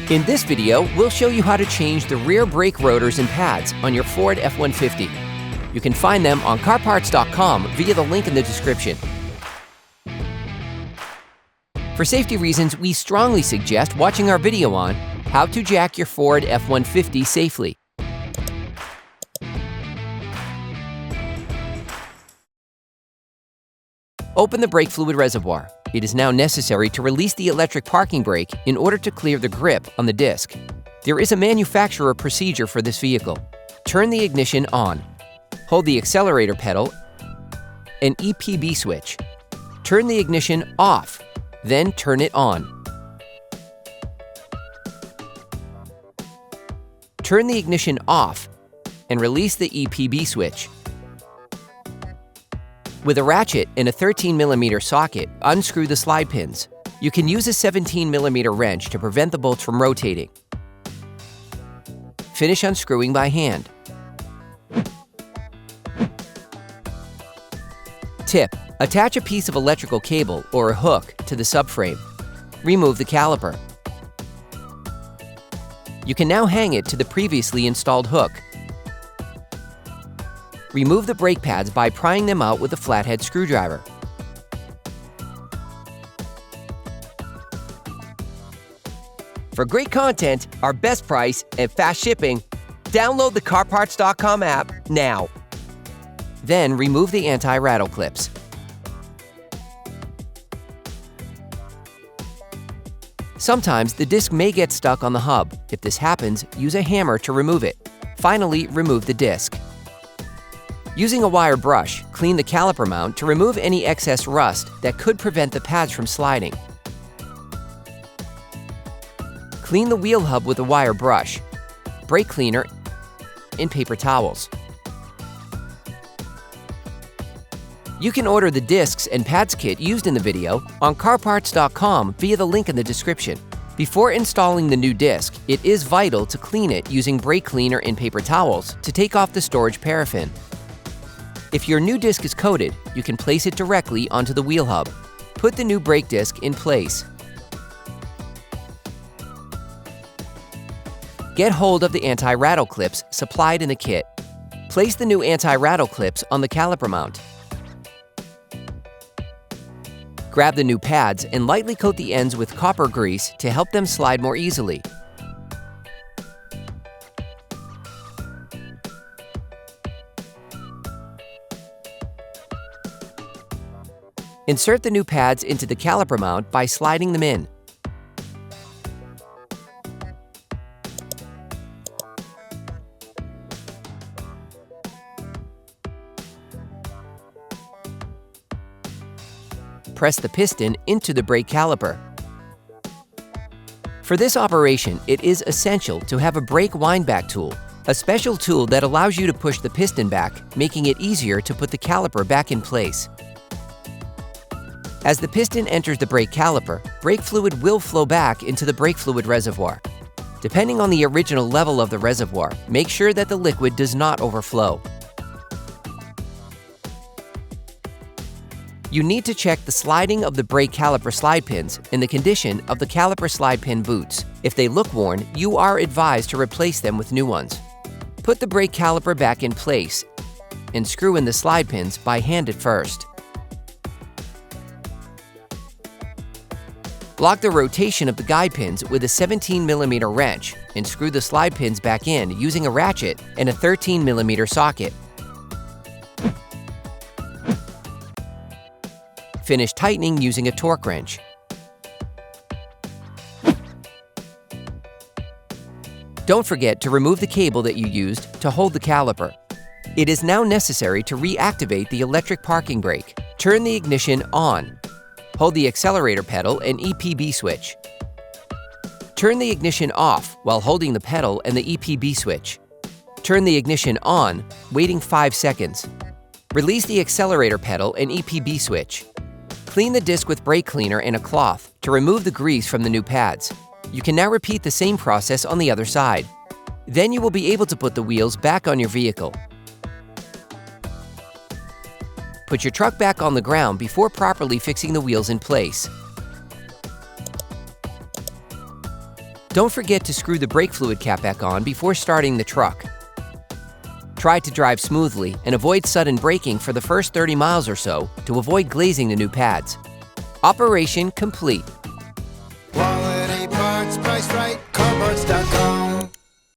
In this video, we'll show you how to change the rear brake rotors and pads on your Ford F-150. You can find them on CarParts.com via the link in the description. For safety reasons, we strongly suggest watching our video on how to jack your Ford F-150 safely. Open the brake fluid reservoir. It is now necessary to release the electric parking brake in order to clear the grip on the disc. There is a manufacturer procedure for this vehicle. Turn the ignition on. Hold the accelerator pedal and EPB switch. Turn the ignition off, then turn it on. Turn the ignition off and release the EPB switch. With a ratchet and a 13mm socket, unscrew the slide pins. You can use a 17mm wrench to prevent the bolts from rotating. Finish unscrewing by hand. Tip: attach a piece of electrical cable or a hook to the subframe. Remove the caliper. You can now hang it to the previously installed hook. Remove the brake pads by prying them out with a flathead screwdriver. For great content, our best price, and fast shipping, download the CarParts.com app now. Then remove the anti-rattle clips. Sometimes the disc may get stuck on the hub. If this happens, use a hammer to remove it. Finally, remove the disc. Using a wire brush, clean the caliper mount to remove any excess rust that could prevent the pads from sliding. Clean the wheel hub with a wire brush, brake cleaner, and paper towels. You can order the discs and pads kit used in the video on CarParts.com via the link in the description. Before installing the new disc, it is vital to clean it using brake cleaner and paper towels to take off the storage paraffin. If your new disc is coated, you can place it directly onto the wheel hub. Put the new brake disc in place. Get hold of the anti-rattle clips supplied in the kit. Place the new anti-rattle clips on the caliper mount. Grab the new pads and lightly coat the ends with copper grease to help them slide more easily. Insert the new pads into the caliper mount by sliding them in. Press the piston into the brake caliper. For this operation, it is essential to have a brake windback tool, a special tool that allows you to push the piston back, making it easier to put the caliper back in place. As the piston enters the brake caliper, brake fluid will flow back into the brake fluid reservoir. Depending on the original level of the reservoir, make sure that the liquid does not overflow. You need to check the sliding of the brake caliper slide pins and the condition of the caliper slide pin boots. If they look worn, you are advised to replace them with new ones. Put the brake caliper back in place and screw in the slide pins by hand at first. Lock the rotation of the guide pins with a 17mm wrench and screw the slide pins back in using a ratchet and a 13mm socket. Finish tightening using a torque wrench. Don't forget to remove the cable that you used to hold the caliper. It is now necessary to reactivate the electric parking brake. Turn the ignition on. Hold the accelerator pedal and EPB switch. Turn the ignition off while holding the pedal and the EPB switch. Turn the ignition on, waiting 5 seconds. Release the accelerator pedal and EPB switch. Clean the disc with brake cleaner and a cloth to remove the grease from the new pads. You can now repeat the same process on the other side. Then you will be able to put the wheels back on your vehicle. Put your truck back on the ground before properly fixing the wheels in place. Don't forget to screw the brake fluid cap back on before starting the truck. Try to drive smoothly and avoid sudden braking for the first 30 miles or so to avoid glazing the new pads. Operation complete. Quality parts, priced right.